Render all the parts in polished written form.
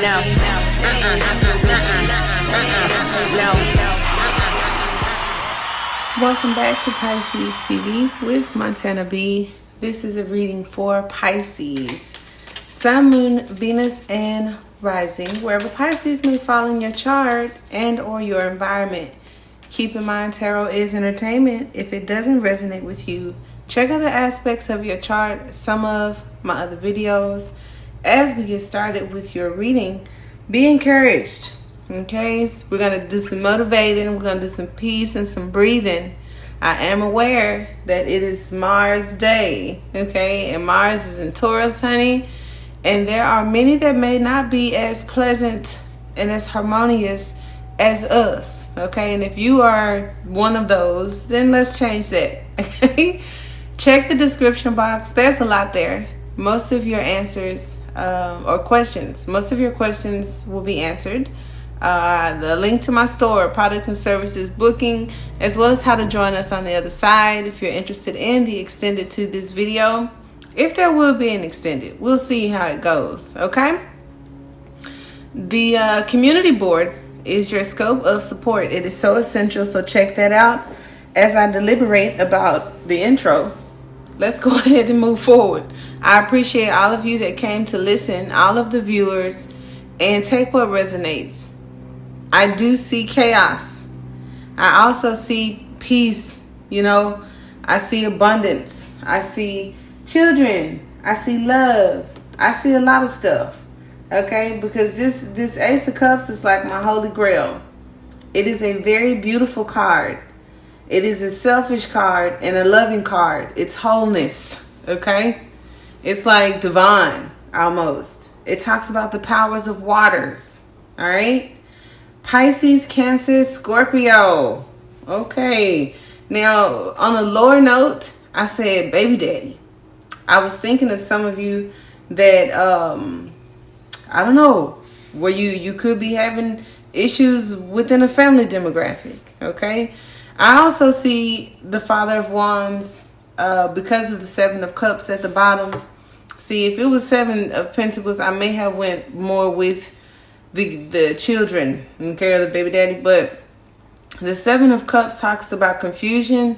Welcome back to Pisces TV with Montana B. This is a reading for Pisces. Sun, Moon, Venus, and Rising, wherever Pisces may fall in your chart and or your environment. Keep in mind, tarot is entertainment. If it doesn't resonate with you, check other aspects of your chart, some of my other videos. As we get started with your reading, be encouraged. Okay, so we're going to do some motivating. We're going to do some peace and some breathing. I am aware that it is Mars Day. Okay, and Mars is in Taurus, honey. And there are many that may not be as pleasant and as harmonious as us. Okay, and if you are one of those, then let's change that. Okay, check the description box. There's a lot there. Most of your answers most of your questions will be answered. The link to my store, products and services booking, as well as how to join us on the other side if you're interested in the extended to this video. If there will be an extended, we'll see how it goes. Okay, the community board is your scope of support. It is so essential, so check that out as I deliberate about the intro. Let's go ahead and move forward. I appreciate all of you that came to listen, all of the viewers, and take what resonates. I do see chaos. I also see peace. I see abundance. I see children. I see love. I see a lot of stuff. Okay, because this Ace of Cups is like my holy grail. It is a very beautiful card. It is a selfish card and a loving card. It's wholeness. Okay, it's like divine almost. It talks about the powers of waters. All right, Pisces, Cancer, Scorpio. Okay, now on a lower note, I said baby daddy. I was thinking of some of you that I don't know, where you could be having issues within a family demographic. Okay, I also see the Father of Wands because of the Seven of Cups at the bottom. See, if it was Seven of Pentacles, I may have went more with the children, okay, or the baby daddy. But the Seven of Cups talks about confusion,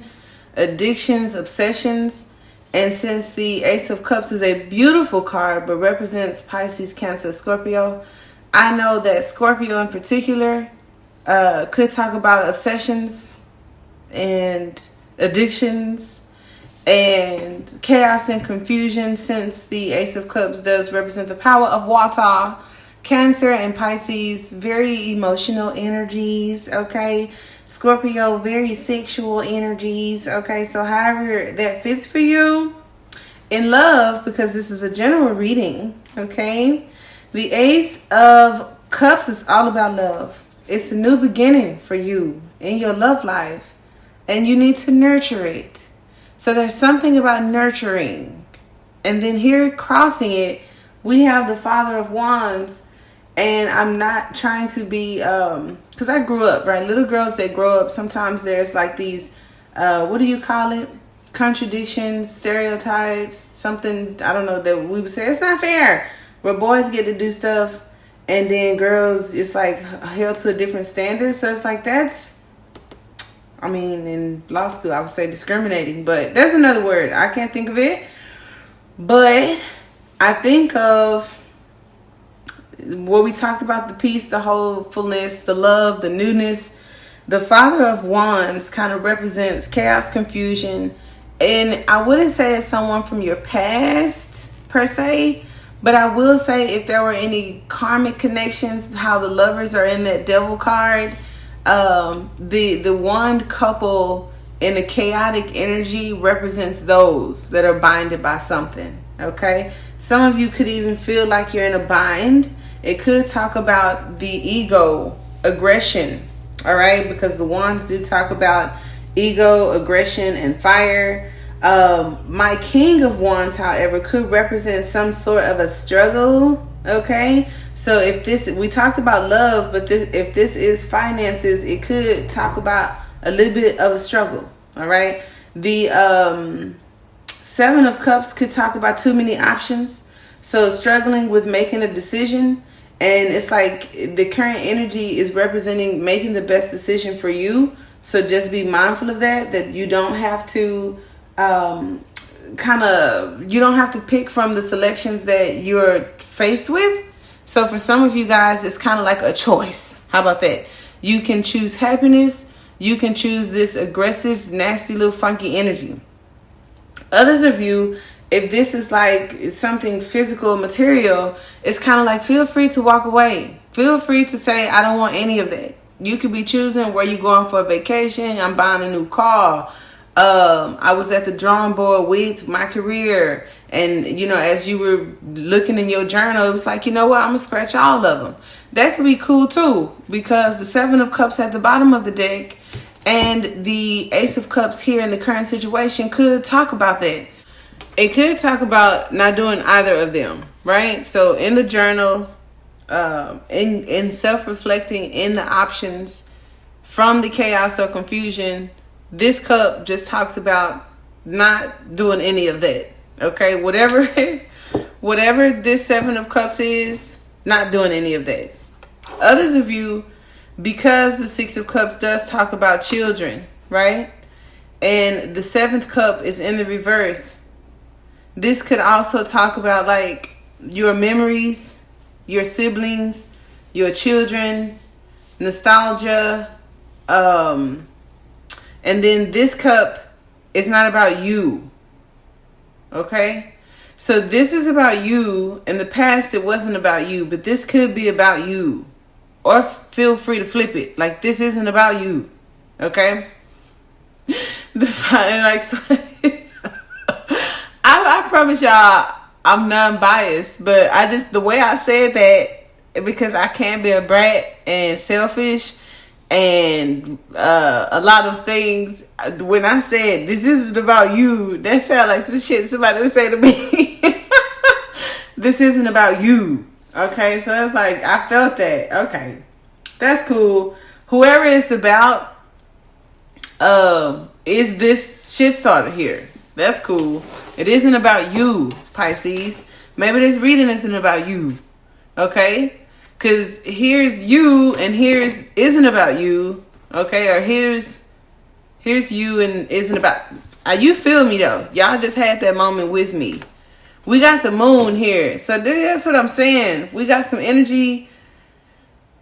addictions, obsessions. And since the Ace of Cups is a beautiful card but represents Pisces, Cancer, Scorpio, I know that Scorpio in particular could talk about obsessions and addictions and chaos and confusion, since the Ace of Cups does represent the power of water. Cancer and Pisces, very emotional energies, okay? Scorpio, very sexual energies, okay? So however that fits for you. In love, because this is a general reading, okay? The Ace of Cups is all about love. It's a new beginning for you in your love life, and you need to nurture it. So there's something about nurturing. And then here crossing it, we have the Father of Wands. And I'm not trying to be, because I grew up, right? Little girls that grow up, sometimes there's like these, what do you call it? Contradictions, stereotypes, something, I don't know, that we would say, it's not fair. Where boys get to do stuff and then girls, it's like held to a different standard. So it's like in law school, I would say discriminating, but there's another word. I can't think of it. But I think of where we talked about the peace, the hopefulness, the love, the newness. The Father of Wands kind of represents chaos, confusion. And I wouldn't say it's someone from your past per se, but I will say if there were any karmic connections, how the lovers are in that devil card. The wand couple in a chaotic energy represents those that are binded by something. Okay, some of you could even feel like you're in a bind. It could talk about the ego, aggression, all right? Because the wands do talk about ego, aggression, and fire. My King of Wands, however, could represent some sort of a struggle, okay? So if this, we talked about love, but if this is finances, it could talk about a little bit of a struggle, all right? The Seven of Cups could talk about too many options. So struggling with making a decision. And it's like the current energy is representing making the best decision for you. So just be mindful of that you don't have to you don't have to pick from the selections that you're faced with. So for some of you guys, it's kind of like a choice. How about that? You can choose happiness. You can choose this aggressive, nasty, little funky energy. Others of you, if this is like something physical, material, it's kind of like feel free to walk away. Feel free to say, I don't want any of that. You could be choosing where you're going for a vacation. I'm buying a new car. I was at the drawing board with my career. And, you know, as you were looking in your journal, it was like, you know what? I'm going to scratch all of them. That could be cool, too, because the Seven of Cups at the bottom of the deck and the Ace of Cups here in the current situation could talk about that. It could talk about not doing either of them, right? So in the journal, in self-reflecting in the options from the chaos or confusion, this cup just talks about not doing any of that. Okay, whatever this Seven of Cups is, not doing any of that. Others of you, because the Six of Cups does talk about children, right? And the Seventh Cup is in the reverse. This could also talk about like your memories, your siblings, your children, nostalgia. And then this cup is not about you. Okay? So this is about you. In the past, it wasn't about you, but this could be about you. Or feel free to flip it. Like, this isn't about you. Okay? I promise y'all, I'm non-biased, but the way I said that, because I can't be a brat and selfish and a lot of things. When I said this isn't about you, that sounds like some shit somebody would say to me. This isn't about you. Okay, so it's like I felt that. Okay, that's cool. Whoever it's about, is this shit starter here? That's cool. It isn't about you, Pisces. Maybe this reading isn't about you. Okay? Because here's you and here's isn't about you. Okay? Or here's you and isn't about... You feel me though? Y'all just had that moment with me. We got the moon here. So that's what I'm saying. We got some energy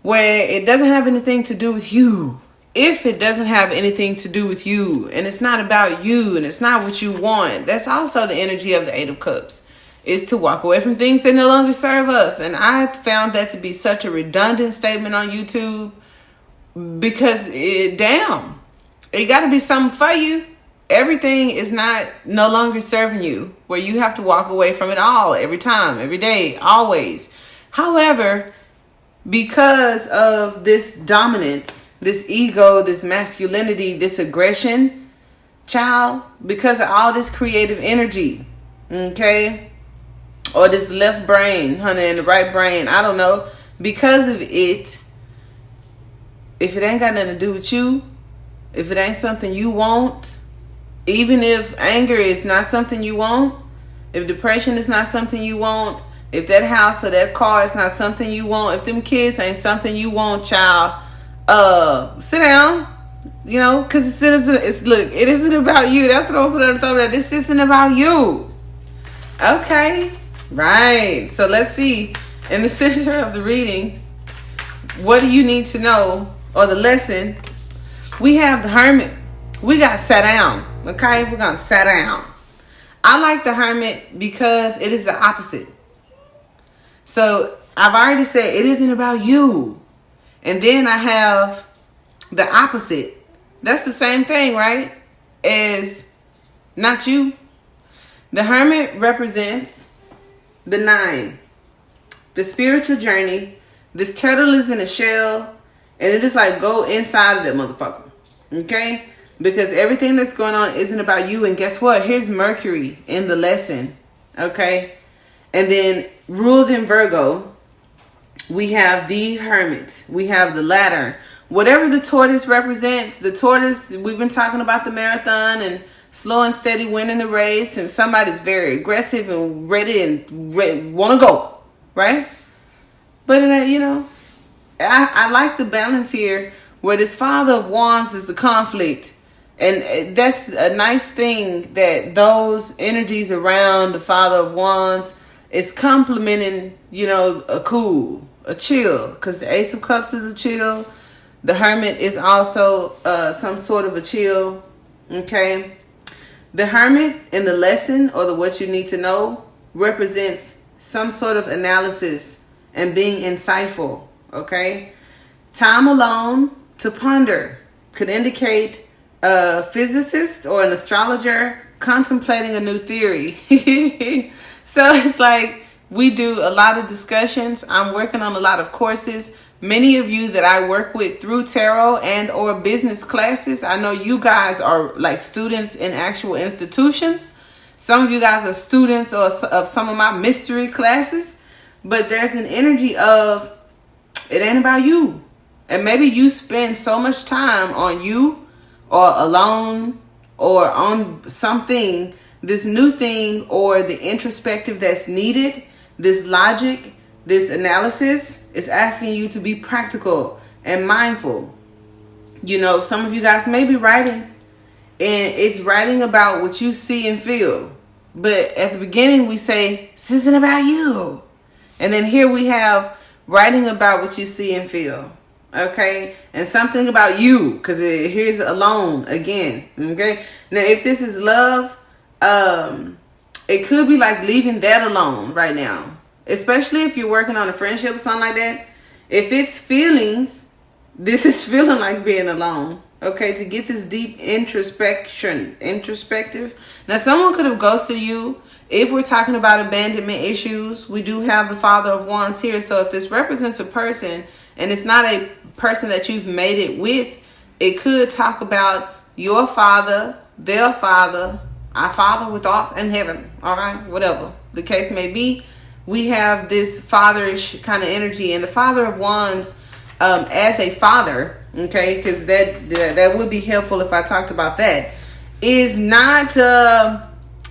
where it doesn't have anything to do with you. If it doesn't have anything to do with you and it's not about you and it's not what you want, that's also the energy of the Eight of Cups, is to walk away from things that no longer serve us. And I found that to be such a redundant statement on YouTube because it got to be something for you. Everything is no longer serving you, where you have to walk away from it all every time, every day, always. However, because of this dominance, this ego, this masculinity, this aggression, child, because of all this creative energy, okay, or this left brain, honey, and the right brain, I don't know, because of it, if it ain't got nothing to do with you, if it ain't something you want, even if anger is not something you want, if depression is not something you want, if that house or that car is not something you want, if them kids ain't something you want, child, sit down, you know, because it isn't about you. That's what I'm putting on the top. This isn't about you. Okay, right. So let's see, in the center of the reading, what do you need to know, or the lesson? We have the Hermit. We got sat down. Okay, we're gonna sit down. I like the Hermit because it is the opposite. So I've already said it isn't about you. And then I have the opposite. That's the same thing, right? As not you. The Hermit represents the 9. The spiritual journey. This turtle is in a shell. And it is like, go inside of that motherfucker. Okay? Because everything that's going on isn't about you. And guess what? Here's Mercury in the lesson. Okay? And then ruled in Virgo, we have the Hermit. We have the ladder. Whatever the tortoise represents, the tortoise, we've been talking about the marathon and slow and steady winning the race. And somebody's very aggressive and ready and want to go. Right? But I like the balance here where this Father of Wands is the conflict. And that's a nice thing that those energies around the Father of Wands is complementing, a chill. Because the Ace of Cups is a chill. The Hermit is also some sort of a chill. Okay. The Hermit in the lesson, or the what you need to know, represents some sort of analysis and being insightful. Okay. Time alone to ponder could indicate a physicist or an astrologer contemplating a new theory. So it's like we do a lot of discussions. I'm working on a lot of courses. Many of you that I work with through tarot and or business classes, I know you guys are like students in actual institutions. Some of you guys are students of some of my mystery classes. But there's an energy of it ain't about you. And maybe you spend so much time on you or alone or on something, this new thing or the introspective that's needed, this logic, this analysis is asking you to be practical and mindful. Some of you guys may be writing, and it's writing about what you see and feel. But at the beginning we say, this isn't about you. And then here we have writing about what you see and feel. Okay. And something about you, because here's alone again. Okay. Now, if this is love, it could be like leaving that alone right now. Especially if you're working on a friendship or something like that. If it's feelings, this is feeling like being alone. Okay. To get this deep introspective. Now, someone could have ghosted you. If we're talking about abandonment issues, we do have the Father of Wands here. So if this represents a person and it's not a person that you've made it with, it could talk about your father, their father, our Father with art in heaven. All right, whatever the case may be. We have this fatherish kind of energy, and the Father of Wands as a father, okay, because that would be helpful if I talked about that, is not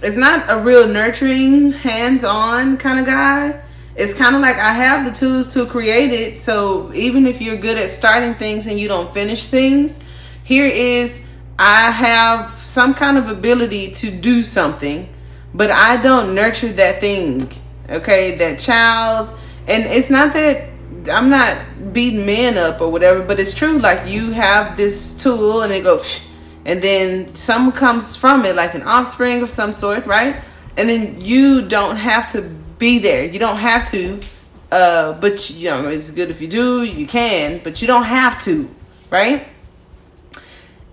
it's not a real nurturing, hands-on kind of guy. It's kind of like I have the tools to create it. So even if you're good at starting things and you don't finish things, here is I have some kind of ability to do something, but I don't nurture that thing. Okay, that child. And it's not that I'm not beating men up or whatever, but it's true. Like you have this tool and it goes, and then some comes from it, like an offspring of some sort, right? And then you don't have to be there. You don't have to, but it's good if you do. You can, but you don't have to, right?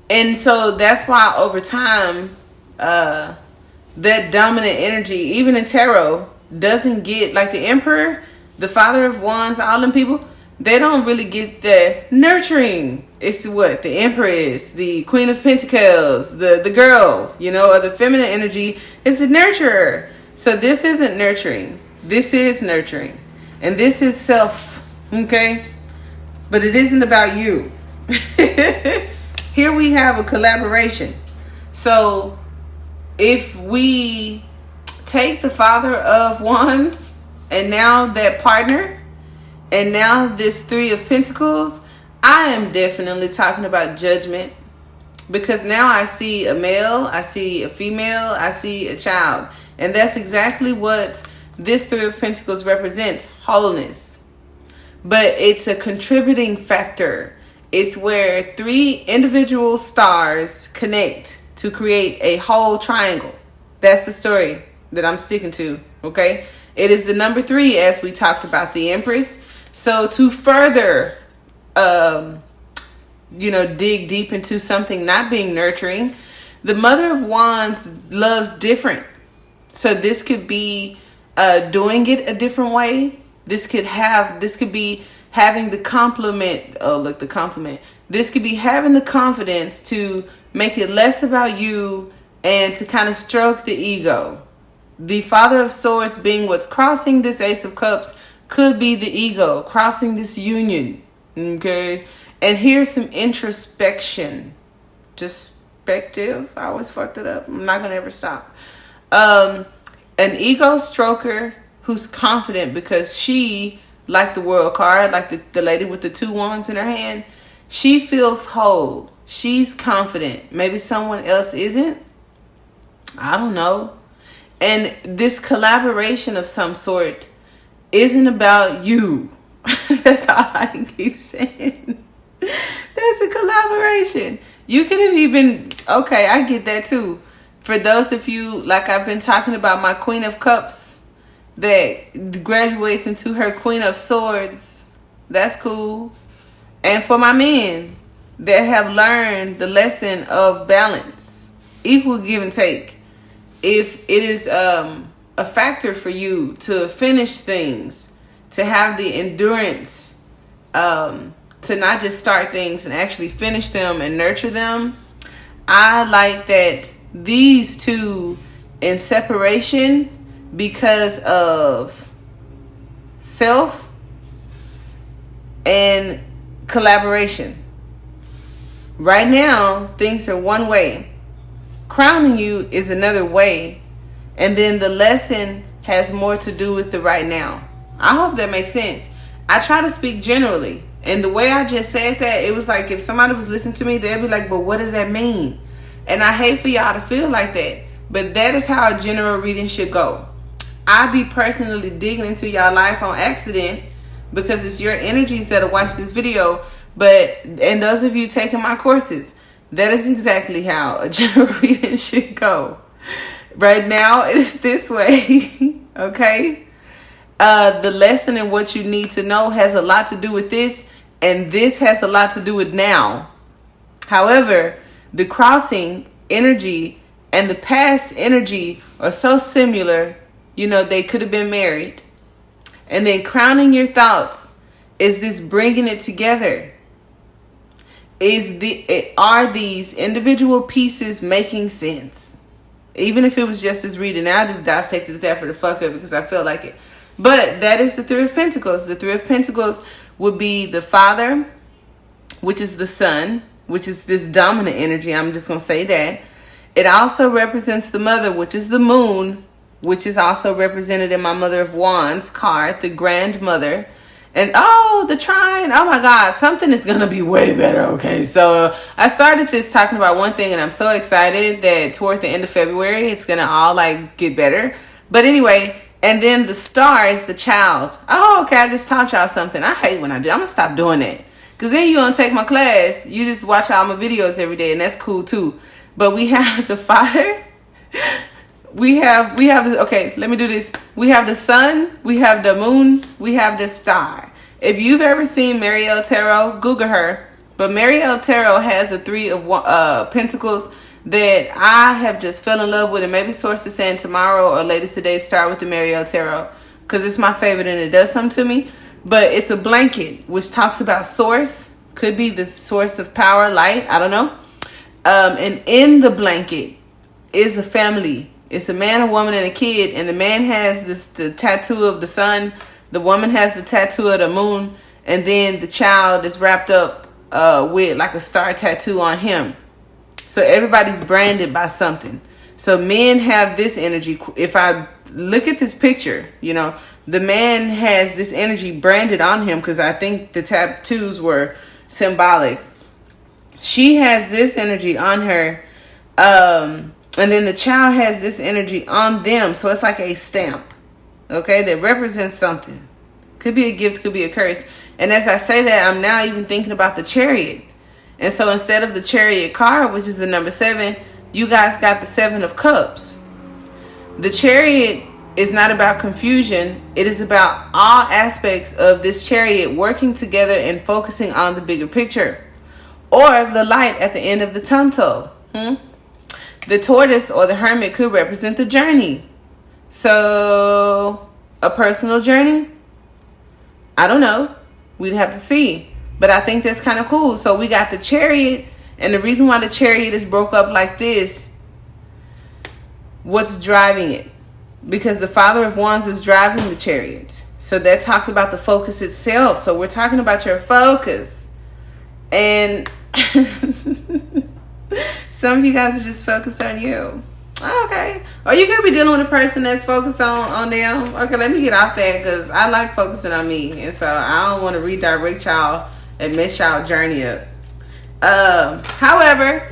And so that's why over time, that dominant energy, even in tarot, doesn't get like the Emperor, the Father of Wands, all them people. They don't really get the nurturing. It's what the Emperor is, the Queen of Pentacles, the girl, or the feminine energy is the nurturer. So this isn't nurturing. This is nurturing. And this is self, okay? But it isn't about you. Here we have a collaboration. So if we take the Father of Wands and now that partner, and now this Three of Pentacles, I am definitely talking about judgment, because now I see a male, I see a female, I see a child. And that's exactly what this Three of Pentacles represents, wholeness. But it's a contributing factor. It's where three individual stars connect to create a whole triangle. That's the story that I'm sticking to, okay? It is the number 3, as we talked about, the Empress. So to further, dig deep into something not being nurturing, the Mother of Wands loves different. So this could be doing it a different way. This could be having the compliment. Oh, look, the compliment. This could be having the confidence to make it less about you and to kind of stroke the ego. The Father of Swords being what's crossing this Ace of Cups could be the ego crossing this union. Okay. And here's some introspection. Perspective. I always fucked it up. I'm not going to ever stop. An ego stroker who's confident because she like the World card, like the lady with the 2 wands in her hand. She feels whole. She's confident. Maybe someone else isn't. I don't know. And this collaboration of some sort isn't about you. That's all I can keep saying. That's a collaboration. You could have even, okay, I get that too. For those of you, like I've been talking about my Queen of Cups that graduates into her Queen of Swords, that's cool. And for my men that have learned the lesson of balance, equal give and take. If it is a factor for you to finish things, to have the endurance, to not just start things and actually finish them and nurture them, I like that these two in separation because of self and collaboration. Right now, things are one way. Crowning you is another way. And then the lesson has more to do with the right now. I hope that makes sense. I try to speak generally. And the way I just said that, it was like if somebody was listening to me, they'd be like, but what does that mean? And I hate for y'all to feel like that. But that is how a general reading should go. I be personally digging into y'all life on accident because it's your energies that'll watch this video. And those of you taking my courses, that is exactly how a general reading should go. Right now, it is this way. Okay? The lesson and what you need to know has a lot to do with this, and this has a lot to do with now. However, the crossing energy and the past energy are so similar, they could have been married. And then crowning your thoughts is this bringing it together. Are these individual pieces making sense? Even if it was just this reading, I just dissected that for the fuck of it because I felt like it. But that is the Three of Pentacles. The Three of Pentacles would be the Father, which is the Sun, which is this dominant energy. I'm just going to say that. It also represents the Mother, which is the Moon, which is also represented in my Mother of Wands card, the Grandmother. And the trine. Oh my God, something is going to be way better. Okay, so I started this talking about one thing and I'm so excited that toward the end of February, it's going to all get better. But anyway, and then the star is the child. Oh, okay, I just taught y'all something. I hate when I do. I'm going to stop doing that. Because then you're going to take my class. You just watch all my videos every day and that's cool too. But we have the Father. We have okay, let me do this. We have the Sun, we have the Moon, we have the star. If you've ever seen Marielle Tarot, Google her. But Marielle Tarot has a Three of Pentacles that I have just fell in love with. And maybe Source is saying tomorrow or later today, start with the Marielle Tarot. Because it's my favorite and it does something to me. But it's a blanket which talks about source. Could be the source of power, light, I don't know. And in the blanket is a family. It's a man, a woman, and a kid. And the man has the tattoo of the sun. The woman has the tattoo of the moon. And then the child is wrapped up with like a star tattoo on him. So everybody's branded by something. So men have this energy. If I look at this picture, the man has this energy branded on him because I think the tattoos were symbolic. She has this energy on her. And then the child has this energy on them. So it's like a stamp, okay, that represents something. Could be a gift, could be a curse. And as I say that, I'm now even thinking about the Chariot. And so instead of the Chariot card, which is the number 7, you guys got the 7 of Cups. The Chariot is not about confusion. It is about all aspects of this Chariot working together and focusing on the bigger picture. Or the light at the end of the tunnel. The tortoise or the hermit could represent the journey. So, a personal journey? I don't know. We'd have to see. But I think that's kind of cool. So, we got the Chariot. And the reason why the Chariot is broke up like this, what's driving it? Because the Father of Wands is driving the Chariot. So, that talks about the focus itself. So, we're talking about your focus. And some of you guys are just focused on you. Okay. Or you could be dealing with a person that's focused on them. Okay, let me get off that because I like focusing on me. And so I don't want to redirect y'all and mess y'all journey up. However,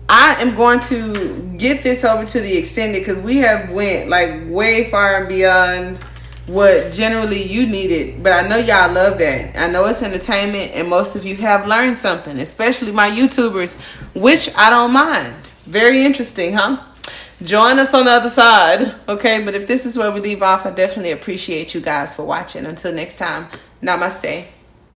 I am going to get this over to the extended because we have went like way far and beyond what generally you needed. But I know y'all love that. I know it's entertainment and most of you have learned something, especially my YouTubers, which I don't mind. Very interesting, huh? Join us on the other side. Okay, but if this is where we leave off, I definitely appreciate you guys for watching. Until next time, namaste.